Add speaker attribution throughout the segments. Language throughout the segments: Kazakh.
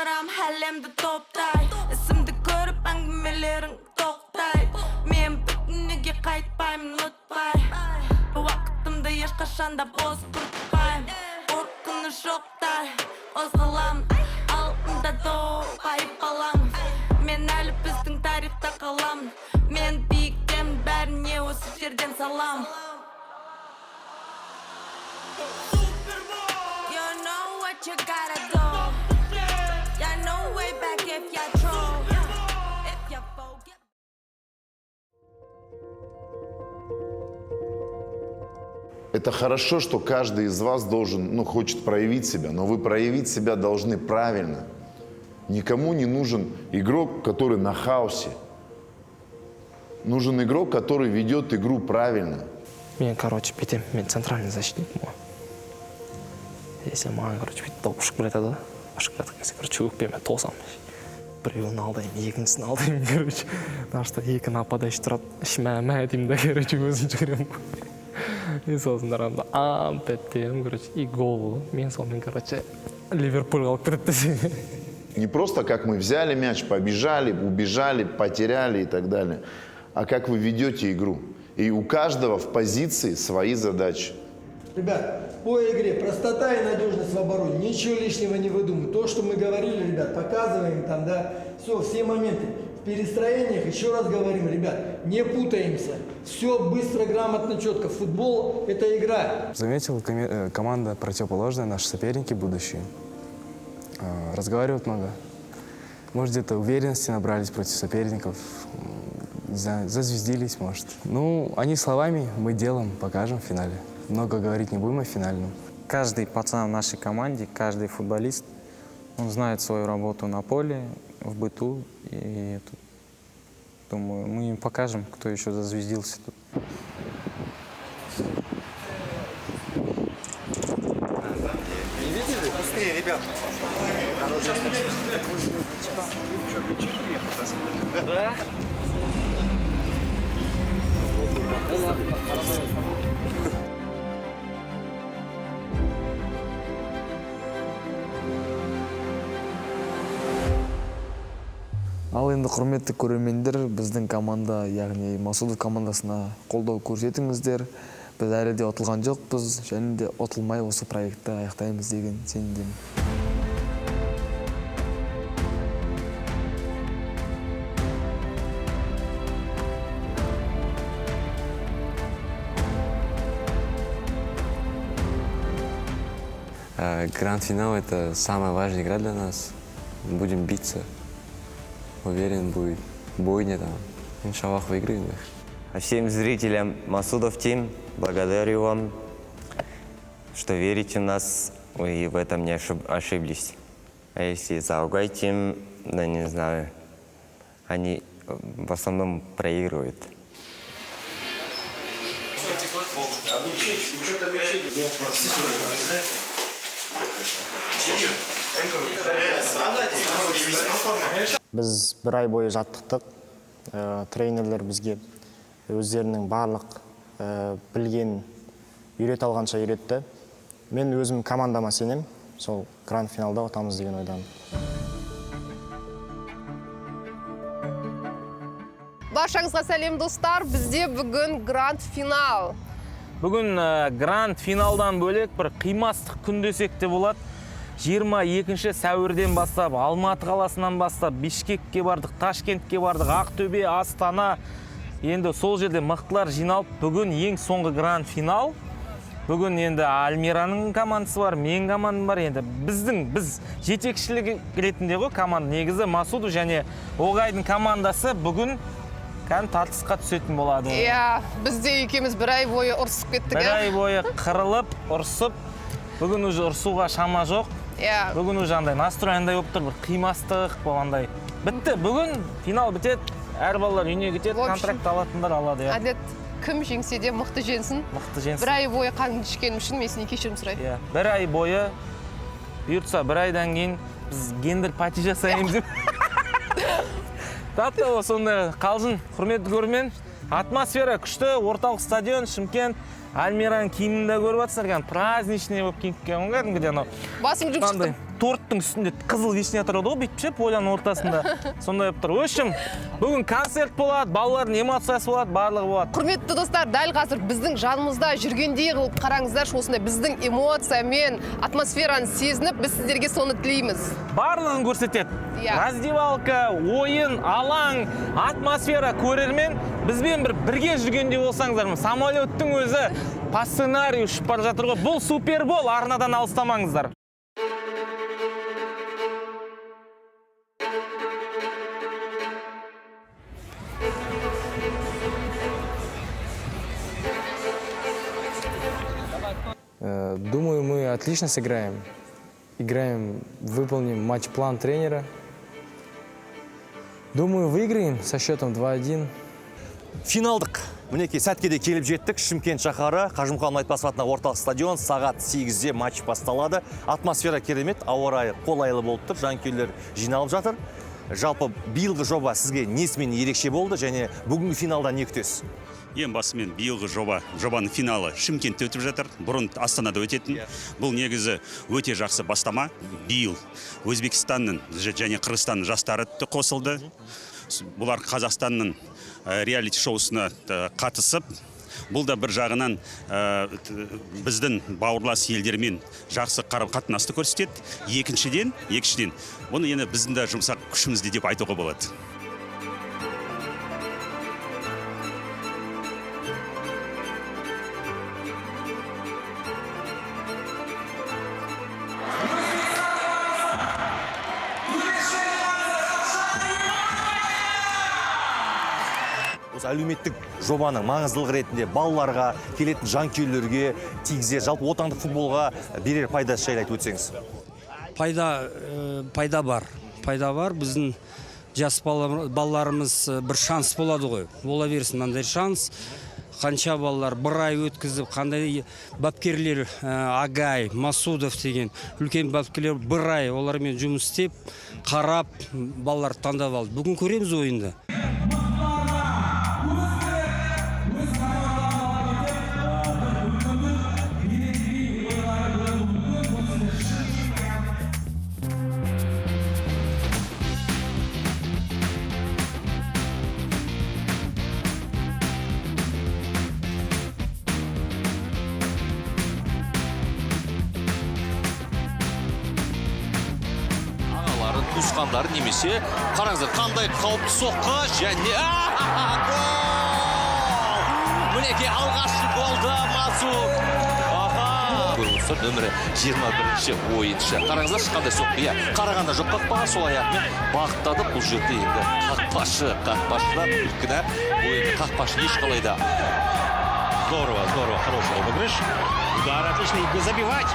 Speaker 1: барам әлемді топтай ісімді көріп әңгімелерің тоқтай мен бүтінеге қайтпаймын ұтпай уақытымды ешқашанда бос құртпаймын қорқыныш жоқтай қозғалам алдында допайып қалам мен әлі біздің тарихта қаламын мен биіктен бәріне осы жерден салам You know what you gotta do You know way back if you're true If you forget
Speaker 2: Это хорошо, что каждый из вас должен, хочет проявить себя, но вы проявить себя должны правильно. Никому не нужен игрок, который на хаосе. Нужен игрок, который ведет игру правильно.
Speaker 3: Мен, бетем, мен центральный защитник. Если маған, бүйтіп доп ұшып келеді да, ұшып келеді, өкпеме тосам. Біреуін алдайым, екіншісін алдайым, Нашта екі нападающий тұрады, ішіме деймін да, өзін жүгірем. И сосын дарамда, беттем, и гол. Мен сонымен, Ливерпуль қалып береді.
Speaker 2: Не просто как мы взяли мяч, побежали, убежали, потеряли и так далее, а как вы ведете игру. И у каждого в позиции свои задачи.
Speaker 4: Ребят, по игре простота и надежность в обороне. Ничего лишнего не выдумывай. То, что мы говорили, ребят, показываем там, да, все моменты. В перестроениях еще раз говорим, ребят, не путаемся. Все быстро, грамотно, четко. Футбол – это игра.
Speaker 5: Заметил, команда противоположная, наши соперники будущие. Разговаривают много. Может, где-то уверенности набрались против соперников. Не знаю, зазвездились, может. Они словами, мы делом, покажем в финале. Много говорить не будем о финальном.
Speaker 6: Каждый пацан в нашей команде, каждый футболист, он знает свою работу на поле, в быту. И думаю, мы им покажем, кто еще зазвездился тут.
Speaker 7: Быстрее, ребят. Да?
Speaker 8: Ал енді құрметті көрермендер, біздің команда, яғни Масудов командасына қолдау көрсетіңіздер. Біз әлі де ұтылған жоқпыз, және де ұтылмай осы проектті аяқтаймыз деген сенімдемін.
Speaker 5: Гранд-финал – это самая важная игра для нас. Будем биться. Уверен, будет бойня там. Иншаллах, выиграем их.
Speaker 9: А всем зрителям Масудов Тим, благодарю вам, что верите в нас и в этом не ошиблись. А если Заугай Тим, да не знаю, они в основном проигрывают.
Speaker 10: Біз бір ай бойы жаттықтық. Тренерлер бізге өздерінің барлық білген үйрет алғанша үйретті. Мен өзім командама сенем, сол гранд финалда ұтамыз деген ойдамын.
Speaker 11: Баршаңызға сәлем достар, бізде бүгін гранд финал.
Speaker 12: Бүгін гранд финалдан бөлек бір қимастық күн десек те болады. 22 сәуірден бастап, Алматы қаласынан бастап, Бишкекке бардық, Ташкентке бардық, Ақтөбе, Астана. Енді сол жерде мықтылар жиналып, бүгін ең соңғы гранд финал. Бүгін енді Альмираның командасы бар, мен командам бар. Енді біз жетекшілік ретінде ғой команда. Негізі Масудов және Оғайдың командасы бүгін тартысқа түсетін болады.
Speaker 11: Иә, бізде екеуміз бір ай бойы ұрсып кеттік.
Speaker 12: Бір ай бойы қырылып, ұрсып, бүгін уже ұрсуға шама жоқ. Бүгін уже андай настрой андай болып тұр, бір қимастық болғандай. Бітті, бүгін финал бітеді, әр балалар үйіне кетеді, контракт алатындар алады.
Speaker 11: Әділет, кім жеңсе де мықты жеңсін.
Speaker 12: Мықты жеңсін.
Speaker 11: Бір ай бойы қаңды ішкенім үшін мен сенен кешірім сұраймын.
Speaker 12: Бір ай бойы, бұйыртса бір айдан кейін біз гендер пати жасаймыз деп. Тапты ол сонда қалжың, құрметті көрермен. Атмосфера күшті, орталық стадион, Шымкент. Альмираның киімінде көріп атсыздар, праздничный болып киініп келген ғой, кәдімгідей анау.
Speaker 11: Басым жүк шықтым.
Speaker 12: торттың үстінде қызыл вишня тұрады ғой, бүйтіп ше, поляның ортасында. Сондай болып тұр. В общем, бүгін концерт болады, балалардың эмоциясы болады, барлығы болады.
Speaker 11: Құрметті достар, дәл қазір біздің жанымызда жүргендей қылып қараңыздаршы, осындай біздің эмоция мен атмосфераны сезініп, біз сіздерге соны тілейміз.
Speaker 12: Барлығын көрсетеді. Раздевалка, ойын, алаң, атмосфера, көрермен, бізбен бірге жүргендей болсаңыздар, самолеттің өзі по сценарию ұшып бара жатыр ғой. Бұл супербол, арнадан алыстамаңыздар.
Speaker 5: Думаю, мы отлично сыграем. Выполним матч-план тренера. Думаю, выиграем со счетом 2-1.
Speaker 7: Финалдық. Мінекей сәтке де келіп жеттік. Шымкент шаһары, Қажымқан Айтбасов атындағы орталық стадион, сағат 8-де матч басталады. Атмосфера керемет, ауа райы қолайлы болып тұр, жанкүйерлер жиналып жатыр. Жалпы биылғы жоба сізге несімен ерекше болды және бүгінгі финалда не күтесіз?
Speaker 13: Ең басымен биылғы жобаның финалы Шымкентте өтіп жатыр. Бұрын Астанада өтетін. Бұл негізі өте жақсы бастама. Биыл Өзбекстанның және Қырғызстанның жастары қосылды. Бұлар Қазақстанның реалити шоусына қатысып, бұл да бір жағынан біздің бауырлас елдермен жақсы қарым-қатынасты көрсетеді. Екіншіден, бұны енді біздің де жұмсақ күшімізде деп айтуға болады.
Speaker 7: Осы әлеуметтік жобаның маңыздылығы ретінде балаларға, келетін жанкүйерлерге тигізер, жалпы отандық футболға берер пайдасы жайлы айтып өтсеңіз.
Speaker 14: Пайда бар. Біздің жас балаларымыз бір шанс болады ғой. Бола берсін, мынандай шанс. Қанша балалар бір ай өткізіп, қандай бапкерлер Агай, Масудов деген үлкен бапкерлер бір ай олармен жұмыс істеп, қарап, балалар таңдап алды. Бүгін көреміз ойынды.
Speaker 15: туысқандары немесе қараңыздар қандай қауіпті соққы және гол! Мінекей алғашқы голды Масуд. Көріңіздер, нөмірі 21-ші ойыншы. Қараңыздар қандай соққы. Қарағанда жоқ қақпа, сол аяқпен бағыттады. Бұл жерде енді қақпашыдан үлкіні. Бұл енді қақпашы ешқалайда.
Speaker 16: Здорово, хороший обыгрыш. Удар отличный, забивать.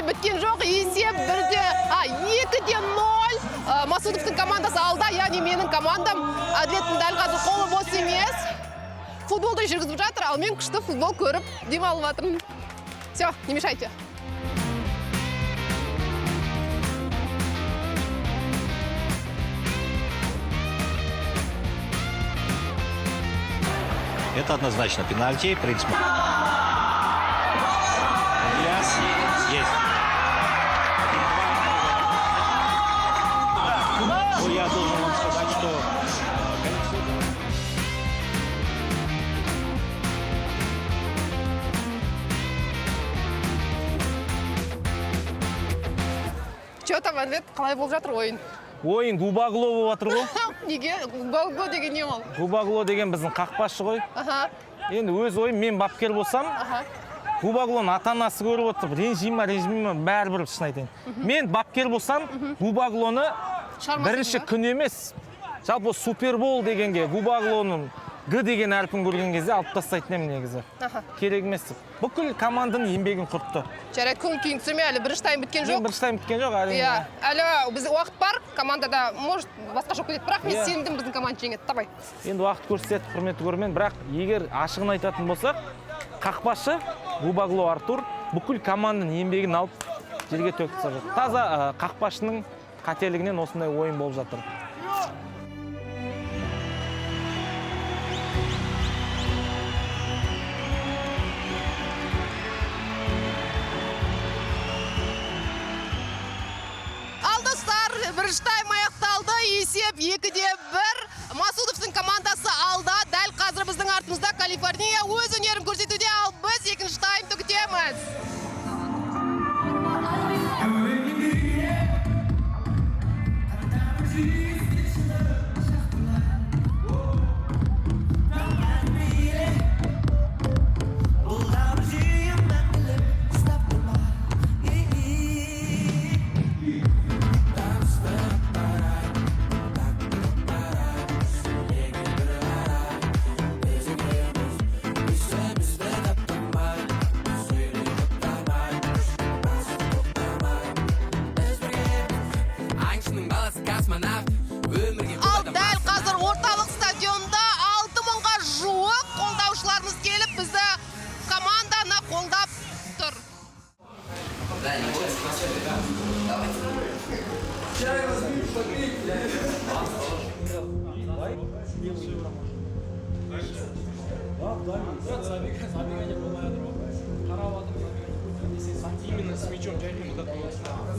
Speaker 11: Біткен жоқ, есеп 2-0. Масудовтың командасы алда, яғни менің командам. Әділеттің дәл қазір қолы бос емес. Футболды жүргізіп жатыр, ал мен күшті футбол көріп демалып жатырмын. Все, не мешайте.
Speaker 16: Это однозначно пенальти, в принципе. Есть. Ну, я должен вам сказать, что...
Speaker 11: Че там, Әділет, қалай болып жатыр ойын?
Speaker 12: Ойын губагло болып жатыр ғой.
Speaker 11: Неге? Губагло деген не ол?
Speaker 12: Губагло деген біздің қақпашы ғой. Енді өз ойым, мен бапкер болсам, Губаглоны ата-анасы көріп отыр, ренжима, бәрібір шын айтайын. Мен бапкер болсам, Губаглоны бірінші күн емес, жалпы супербол дегенге Губаглоның Г деген әрпін көрген кезде алып тастайтын едім негізі. Керек емес. Бүкіл команданың еңбегін құртты.
Speaker 11: Жарайды, көңіл күйің түсірме, әлі бірінші тайм біткен жоқ.
Speaker 12: Бірінші тайм біткен жоқ, әрине.
Speaker 11: Әлі бізде уақыт бар, командада может басқаша кетеді, бірақ мен сендім біздің команда жеңеді. Давай.
Speaker 12: Енді уақыт көрсетеді, құрметті көрермен, бірақ егер ашығын айтатын болсақ, қақпашы Губагло Артур бүкіл команданың еңбегін алып жерге төкіп жатыр. Таза қақпашының қателігінен осындай ойын болып жатыр.
Speaker 11: Ал достар, бірінші тайм аяқталды. Есеп 2-1. Масудовтың командасы алда. Дәл қазір біздің артымызда Калифорния өз өнерін көрсетуде, ал біз екінші таймды күтеміз. Ал дәл қазір орталық стадионда 6000-ға жуық қолдаушыларымыз келіп, бізді команданы қолдап тұр.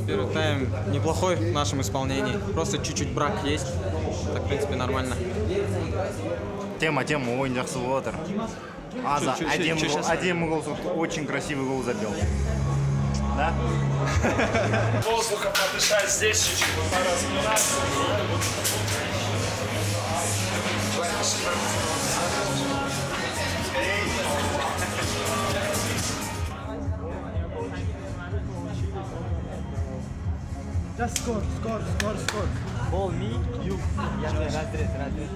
Speaker 6: Первый тайм неплохой в нашем исполнении. Просто чуть-чуть брак есть. Так, в принципе, нормально.
Speaker 17: Тема ойын жақсы болып отыр. Аза әдемі гол, очень красивый гол забил. Да?
Speaker 18: Воздуха подышать здесь чуть-чуть, поразминаться.
Speaker 4: Just score.
Speaker 18: Ball me, you. Разрез.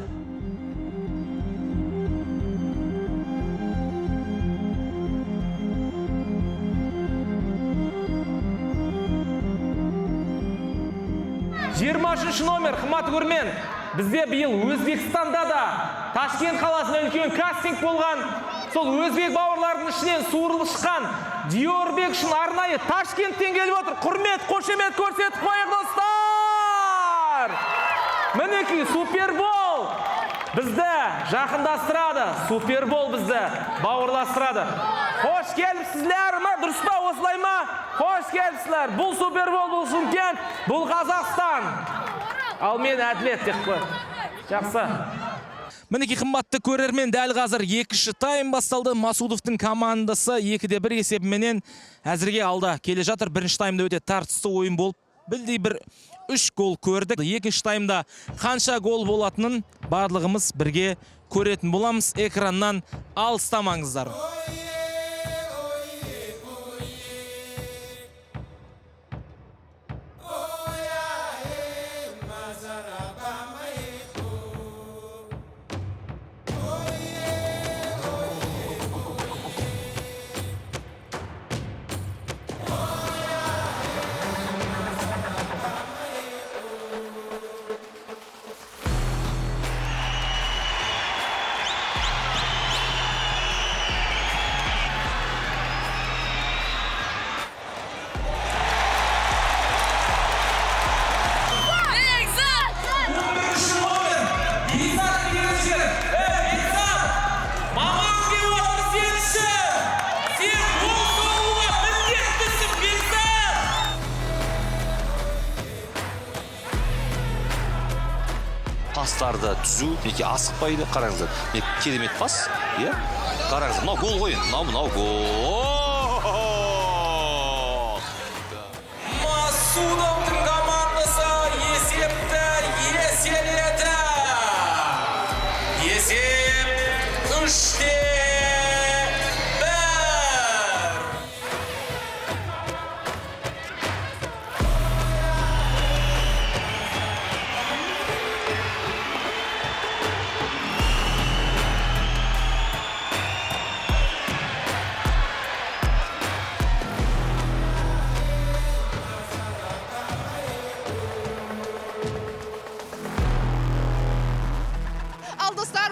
Speaker 12: номер, қымбатты көрермен, бізде биыл Өзбекстанда да Ташкент қаласында үлкен кастинг болған. Сол өзбек бауырлардың ішінен суырылып шыққан Диорбек үшін арнайы Ташкенттен келіп отыр. Құрмет, қошемет көрсетіп қояйық достар. Мінекей Супербол бізді жақындастырады. Супербол бізді бауырластырады. Қош келіпсіздер ме? Дұрыс па, осылай ма? Қош келіпсіздер. Бұл Супербол, бұл Шымкент, бұл Қазақстан. Ал мен әділет деп қой. Жақсы.
Speaker 7: Мінекей қымбатты көрермен, дәл қазір екінші тайм басталды. Масудовтың командасы 2-1 есебіменен әзірге алда келе жатыр. Бірінші таймда өте тартысты ойын болып, білдей бір 3 гол көрдік. Екінші таймда қанша гол болатынын барлығымыз бірге көретін боламыз. Экраннан алыстамаңыздар.
Speaker 15: Пастарды түзу, неке асықпайды, қараңыздар. Керемет пас, иә? Қараңыздар, мынау гол қойын, мынау гол.
Speaker 12: Масудовтың командасы есепті еселеді. Есеп 3-1.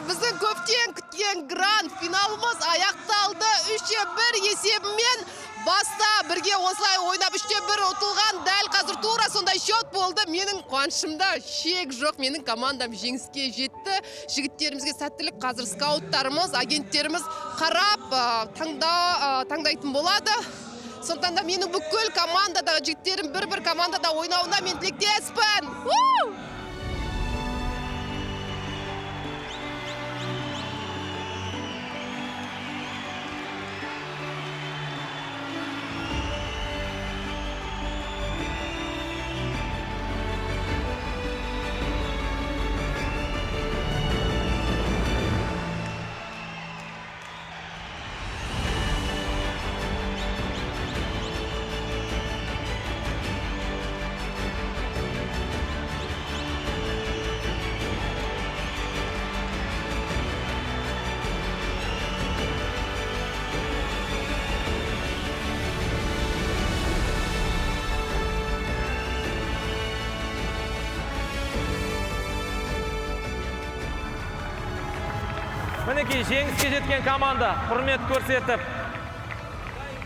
Speaker 11: Біздің көптен күткен гранд финалымыз аяқталды. 3-1 есебімен баста бірге осылай ойнап 3-1 ұтылған, дәл қазір тура сондай счет болды. Менің қуанышымда шек жоқ. Менің командам жеңіске жетті. Жігіттерімізге сәттілік. Қазір скауттарымыз, агенттеріміз қарап таңдайтын болады. Сондықтан да менің бүкіл командадағы жігіттерім бір командада ойнауына мен тілектеспін.
Speaker 12: Мінекей жеңіске жеткен команда құрмет көрсетіп,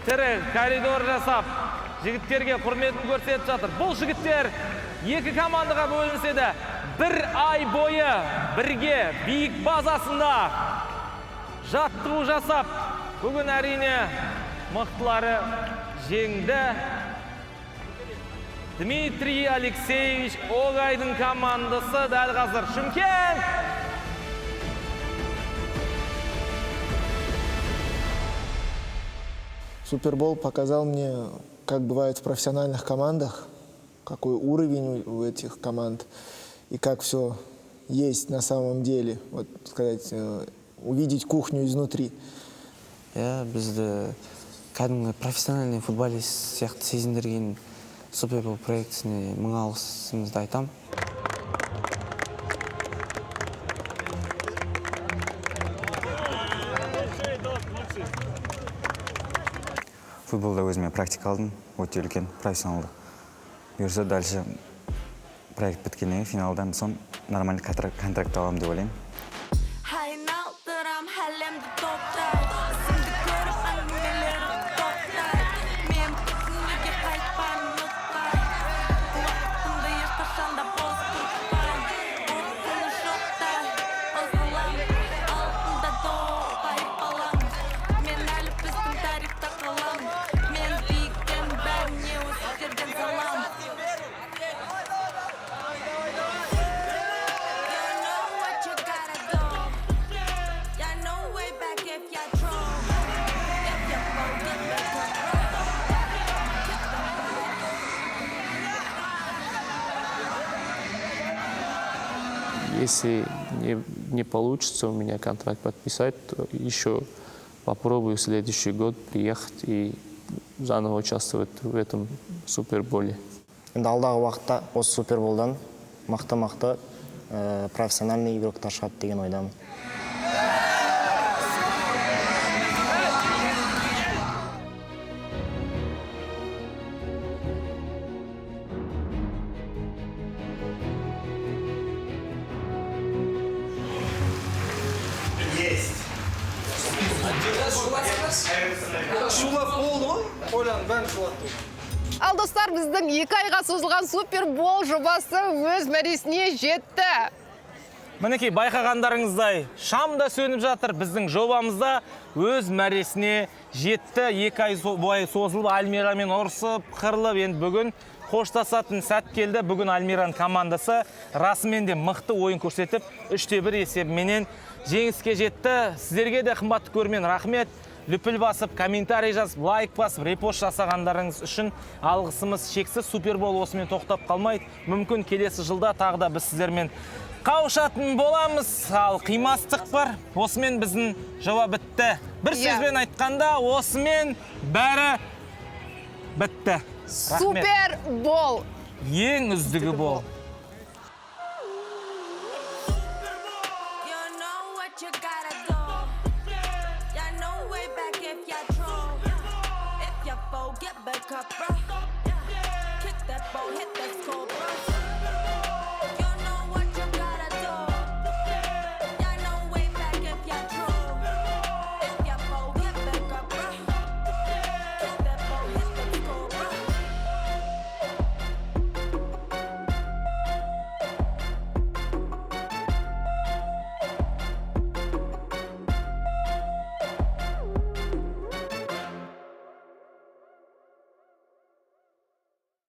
Speaker 12: тірі коридор жасап, жігіттерге құрметін көрсетіп жатыр. Бұл жігіттер екі командаға бөлінсе де, бір ай бойы бірге биік базасында жаттығу жасап, бүгін әрине мықтылары жеңді. Дмитрий Алексеевич Огайдың командасы дәл қазір Шымкент.
Speaker 19: Супербол показал мне, как бывает в профессиональных командах, какой уровень у этих команд и как все есть на самом деле, вот сказать, увидеть кухню изнутри.
Speaker 8: Бізді кәдімгі профессиональный футболист сияқты сезіндірген Супербол проектісіне мың алғысымызды айтам.
Speaker 6: Футболда өзіме практика алдым, өте үлкен профессионалды. Бұйырса дальше проект біткеннен кейін финалдан соң нормальный контракт аламын деп ойлаймын.
Speaker 3: Если не получится у меня контракт подписать, то еще попробую в следующий год приехать и заново участвовать в этом суперболе.
Speaker 10: Енді алдағы уақытта осы суперболдан мықты профессиональный игроктар шығады деген ойдамын.
Speaker 4: Шулап болды ма? Ойланың бәрін шулаттым.
Speaker 11: Ал достар, біздің 2 айға созылған супербол жобасы өз мәресіне жетті.
Speaker 12: Мінекей байқағандарыңыздай шам да сөніп жатыр. Біздің жобамызда өз мәресіне жетті. 2 ай бойы созылып, Альмирамен ұрысып, қырылып, енді бүгін қоштасатын сәт келді. Бүгін Альмираның командасы расымен де мықты ойын көрсетіп, 3-1 есебіменен жеңіске жетті. Сіздерге де қымбатты көрермен рахмет. Лүпіл басып, комментарий жазып, лайк басып, репост жасағандарыңыз үшін алғысымыз шексіз. Супербол осымен тоқтап қалмайды. Мүмкін келесі жылда тағы да біз сіздермен қауышатын боламыз. Ал қимастық бар. Осымен біздің жоба бітті. Бір сөзбен айтқанда, осымен бәрі бітті.
Speaker 11: Супербол.
Speaker 12: Ең үздігі бол.
Speaker 1: Get back up, bro. Kick that ball, hit that score, bro.